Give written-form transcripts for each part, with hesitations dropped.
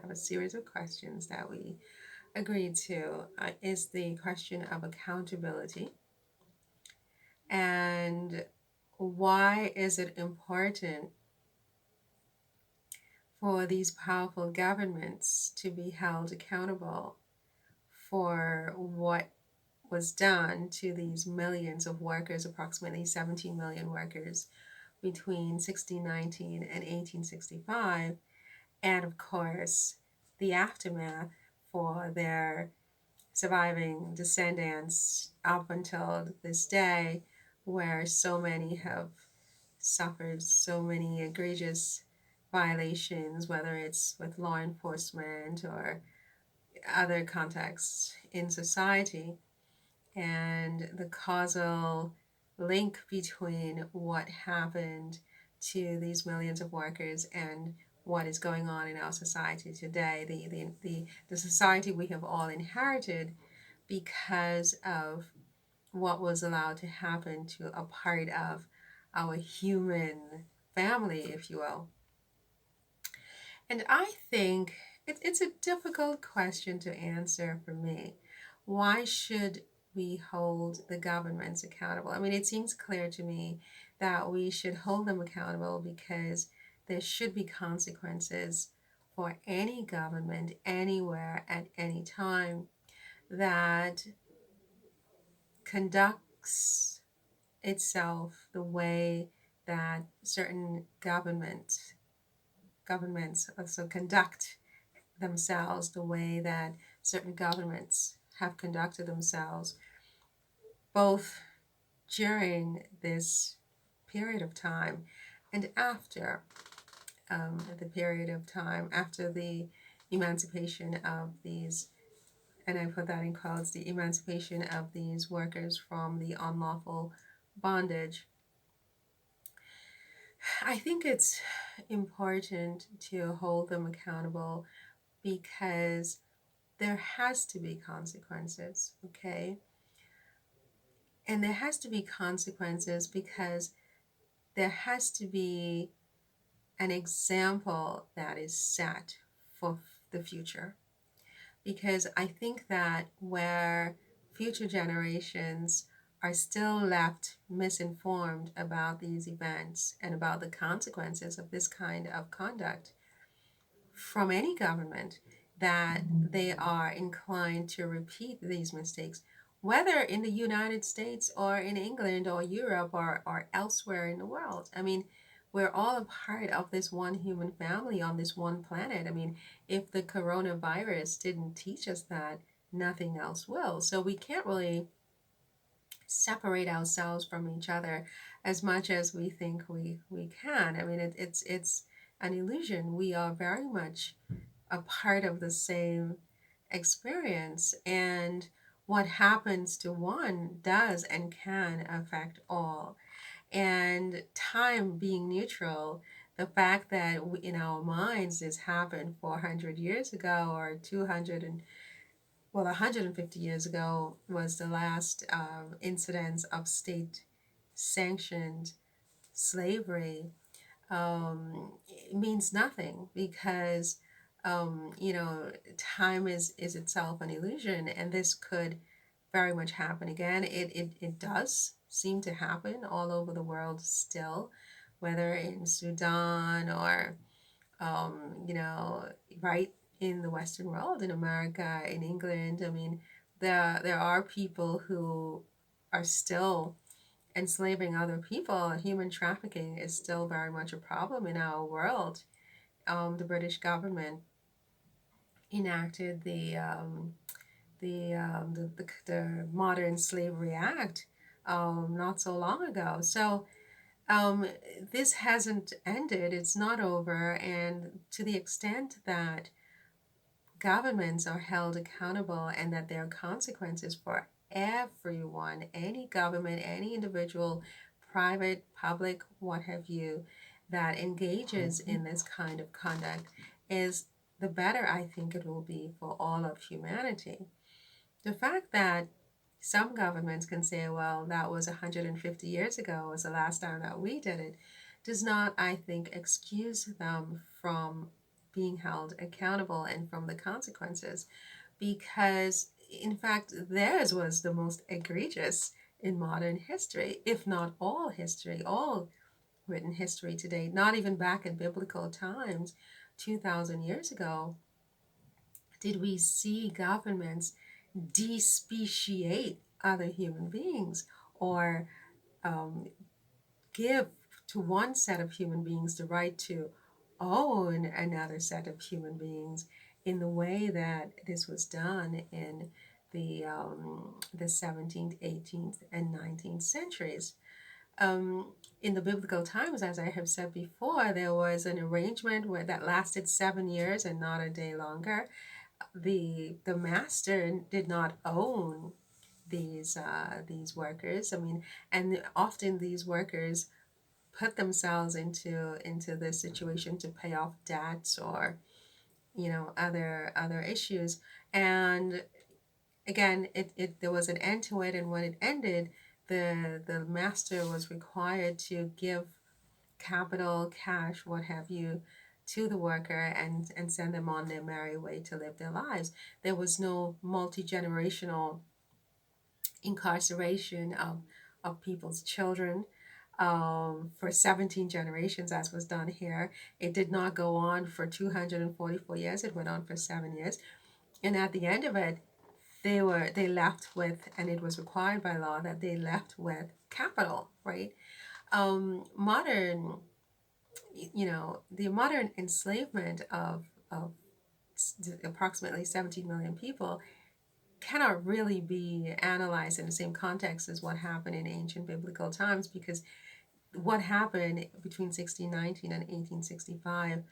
have a series of questions that we agreed to. Is the question of accountability, and why is it important for these powerful governments to be held accountable for what was done to these millions of workers, approximately 17 million workers between 1619 and 1865, and of course, the aftermath for their surviving descendants up until this day, where so many have suffered so many egregious violations, whether it's with law enforcement or other contexts in society, and the causal link between what happened to these millions of workers and what is going on in our society today, the society we have all inherited because of what was allowed to happen to a part of our human family, if you will. And I think it's a difficult question to answer for me. Why should we hold the governments accountable? I mean, it seems clear to me that we should hold them accountable because there should be consequences for any government anywhere at any time that conducts itself the way that certain governments also conduct themselves the way that certain governments have conducted themselves, both during this period of time and after the period of time, after the emancipation of these, and I put that in quotes, the emancipation of these workers from the unlawful bondage. I think it's important to hold them accountable because there has to be consequences, okay? And there has to be consequences because there has to be an example that is set for the future. Because I think that where future generations are still left misinformed about these events and about the consequences of this kind of conduct from any government, that they are inclined to repeat these mistakes, whether in the United States or in England or Europe or elsewhere in the world. I mean, we're all a part of this one human family on this one planet. I mean, if the coronavirus didn't teach us that, nothing else will. So we can't really separate ourselves from each other as much as we think we can. I mean, it's an illusion. We are very much a part of the same experience, and what happens to one does and can affect all. And time being neutral, the fact that in our minds this happened 400 years ago or 200 and well 150 years ago was the last incidence of state sanctioned slavery, it means nothing because time is itself an illusion, and this could very much happen again. It does seem to happen all over the world still, whether in Sudan or right in the Western world, in America, in England. I mean, there are people who are still enslaving other people. Human trafficking is still very much a problem in our world. The British government enacted the Modern Slavery Act not so long ago. So um, this hasn't ended, it's not over. And to the extent that governments are held accountable and that there are consequences for everyone, any government, any individual, private, public, what have you, that engages in this kind of conduct, is the better I think it will be for all of humanity. The fact that some governments can say, well, that was 150 years ago, was the last time that we did it, does not, I think, excuse them from being held accountable and from the consequences, because in fact theirs was the most egregious in modern history, if not all history, all written history today, not even back in biblical times, 2,000 years ago, did we see governments despeciate other human beings, or um, give to one set of human beings the right to own another set of human beings in the way that this was done in the 17th, 18th, and 19th centuries. Um, in the biblical times, as I have said before, there was an arrangement where that lasted 7 years and not a day longer. The master did not own these workers. I mean, and often these workers put themselves into this situation to pay off debts, or other issues. And again, it there was an end to it, and when it ended, the master was required to give capital, cash, what have you, to the worker, and send them on their merry way to live their lives. There was no multi-generational incarceration of people's children for 17 generations, as was done here. It did not go on for 244 years. It went on for 7 years. And at the end of it, they left with, and it was required by law that they left with capital, right? Modern, the modern enslavement of approximately 17 million people cannot really be analyzed in the same context as what happened in ancient biblical times, because what happened between 1619 and 1865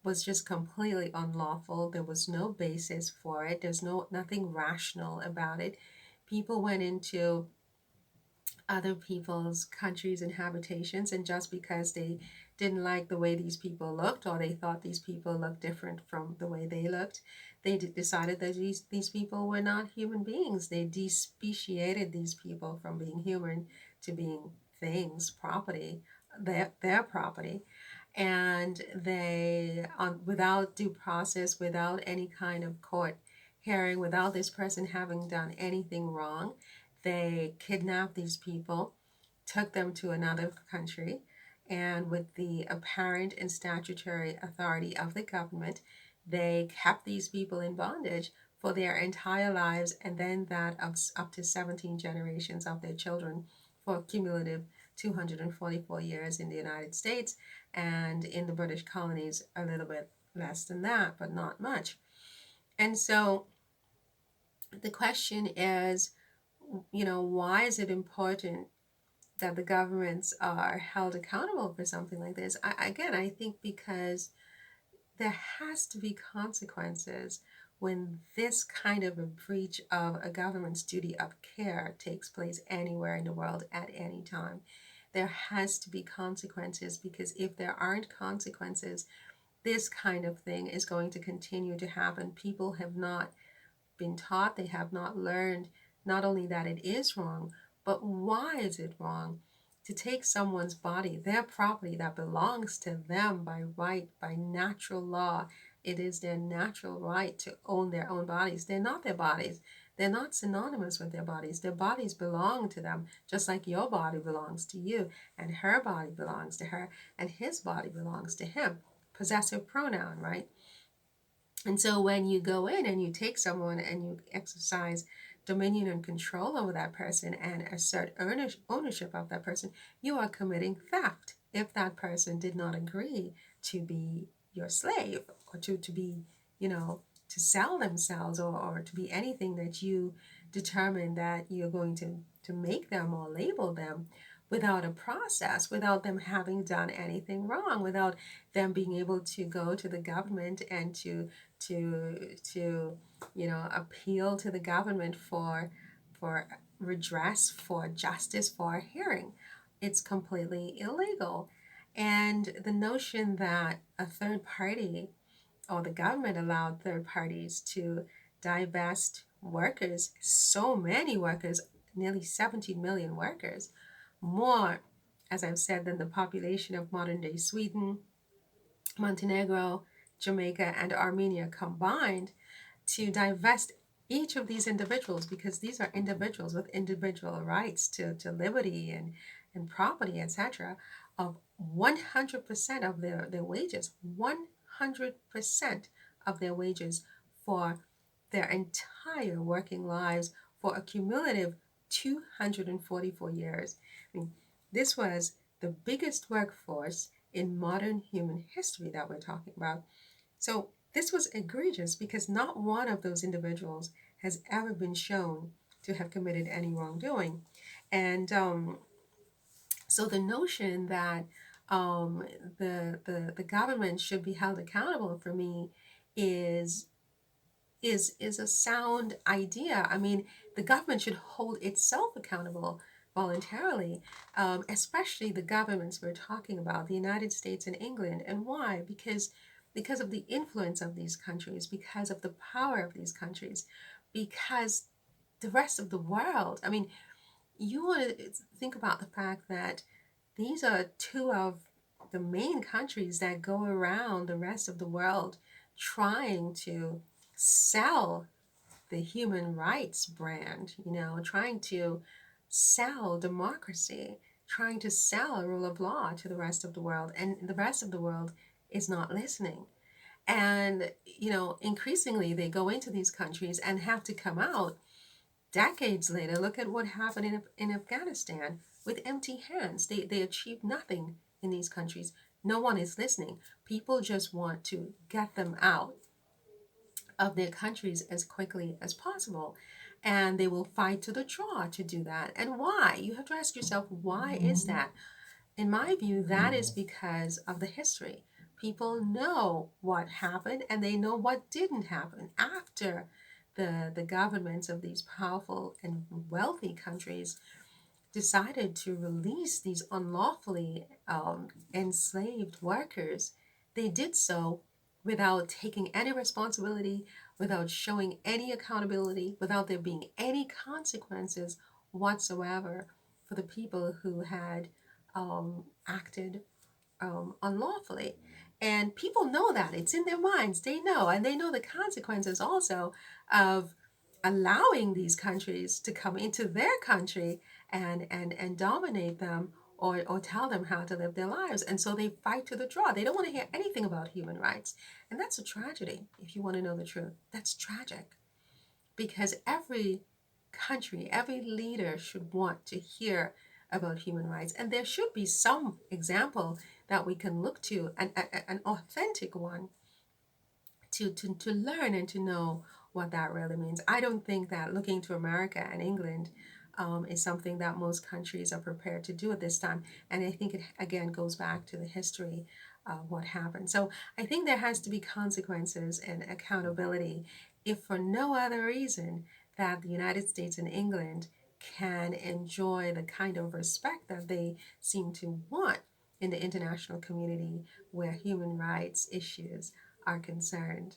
was just completely unlawful. There was no basis for it. There's nothing rational about it. People went into other people's countries and habitations, and just because they didn't like the way these people looked, or they thought these people looked different from the way they looked, they decided that these people were not human beings. They despeciated these people from being human to being things, property, their property. And they, without due process, without any kind of court hearing, without this person having done anything wrong, they kidnapped these people, took them to another country, and with the apparent and statutory authority of the government, they kept these people in bondage for their entire lives, and then that of up to 17 generations of their children, for a cumulative 244 years in the United States, and in the British colonies a little bit less than that, but not much. And so the question is, why is it important that the governments are held accountable for something like this? I think because there has to be consequences when this kind of a breach of a government's duty of care takes place anywhere in the world at any time. There has to be consequences, because if there aren't consequences, this kind of thing is going to continue to happen. People have not been taught, they have not learned not only that it is wrong, but why is it wrong to take someone's body, their property that belongs to them by right, by natural law. It is their natural right to own their own bodies. They're not their bodies. They're not synonymous with their bodies. Their bodies belong to them, just like your body belongs to you, and her body belongs to her, and his body belongs to him. Possessive pronoun, right? And so when you go in and you take someone and you exercise dominion and control over that person and assert ownership of that person, you are committing theft if that person did not agree to be your slave, or to be, to sell themselves, or to be anything that you determine that you're going to make them or label them, without a process, without them having done anything wrong, without them being able to go to the government and to appeal to the government for redress, for justice, for a hearing. It's completely illegal. And the notion that a third party, or the government, allowed third parties to divest workers, so many workers, nearly 17 million workers, more, as I've said, than the population of modern day Sweden, Montenegro, Jamaica, and Armenia combined to divest each of these individuals, because these are individuals with individual rights to liberty and property, etc., of 100% of their wages, 100% of their wages for their entire working lives for a cumulative 244 years. I mean, this was the biggest workforce in modern human history that we're talking about. So this was egregious because not one of those individuals has ever been shown to have committed any wrongdoing. And so the notion that um, the government should be held accountable, for me, is is a sound idea. I mean, the government should hold itself accountable voluntarily, especially the governments we're talking about, the United States and England. And why? Because of the influence of these countries, because of the power of these countries, because the rest of the world. I mean, you want to think about the fact that these are two of the main countries that go around the rest of the world trying to sell the human rights brand, trying to sell democracy, trying to sell a rule of law to the rest of the world. And the rest of the world is not listening. And, increasingly they go into these countries and have to come out decades later. Look at what happened in Afghanistan with empty hands. They achieved nothing in these countries. No one is listening. People just want to get them out of their countries as quickly as possible. And they will fight to the draw to do that. And why? You have to ask yourself, why is that? In my view, that is because of the history. People know what happened and they know what didn't happen after the governments of these powerful and wealthy countries decided to release these unlawfully enslaved workers. They did so without taking any responsibility, without showing any accountability, without there being any consequences whatsoever for the people who had acted unlawfully. And people know that. It's in their minds. They know. And they know the consequences also of allowing these countries to come into their country and dominate them, or tell them how to live their lives. And so they fight to the draw. They don't want to hear anything about human rights. And that's a tragedy, if you want to know the truth. That's tragic. Because every country, every leader should want to hear about human rights. And there should be some example that we can look to, an authentic one, to learn and to know what that really means. I don't think that looking to America and England is something that most countries are prepared to do at this time. And I think it, again, goes back to the history of what happened. So I think there has to be consequences and accountability, if for no other reason that the United States and England can enjoy the kind of respect that they seem to want in the international community where human rights issues are concerned.